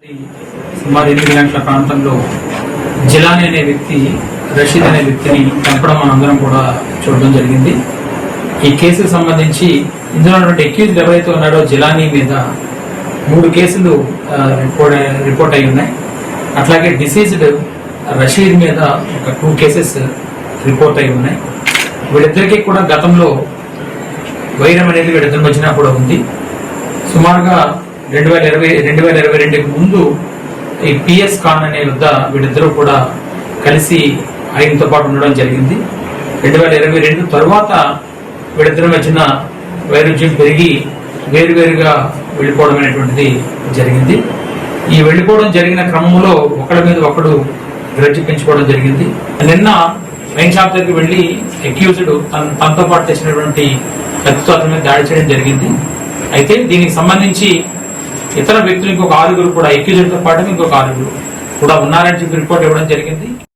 సుమారు 8 గంటల ప్రాంతంలో జిలానీ అనే వ్యక్తి రషీద్ అనే వ్యక్తిని చంపడం మనందరం కూడా చూడడం జరిగింది. ఈ కేసుకు సంబంధించి ఇందులో ఉన్నటువంటి అక్యూజ్డ్ ఎవరైతే ఉన్నాడో జిలానీ మీద 3 కేసులు రిపోర్ట్ అయి ఉన్నాయి. అట్లాగే డిసీజ్డ్ రషీద్ మీద ఒక 2 కేసెస్ రిపోర్ట్ అయి ఉన్నాయి. వీళ్ళిద్దరికీ కూడా గతంలో వైరం అనేది వీళ్ళిద్దరి మధ్యన కూడా ఉంది. సుమారుగా 2022 ముందు ఈ పిఎస్ ఖాన్ అనే వద్ద వీళ్ళిద్దరూ కూడా కలిసి ఆయనతో పాటు ఉండడం జరిగింది. 2022 తరువాత వీళ్ళిద్దరి మధ్యన వైరుధ్యం పెరిగి వేరువేరుగా వెళ్ళిపోవడం అనేటువంటిది జరిగింది. ఈ వెళ్ళిపోవడం జరిగిన క్రమంలో ఒకళ్ళ మీద ఒకడు గ్రడ్జ్ పెంచుకోవడం జరిగింది. నిన్న వైన్ షాప్ దగ్గరికి వెళ్లి అక్యూజ్డ్ తనతో పాటు తెచ్చినటువంటి కత్తితో అతని మీద దాడి చేయడం జరిగింది. అయితే దీనికి సంబంధించి ఇతర వ్యక్తులు ఇంకొక 6 కూడా అక్యూజ్డ్ తో పాటు ఇంకొక 6 కూడా ఉన్నారని చెప్పి రిపోర్ట్ ఇవ్వడం జరిగింది.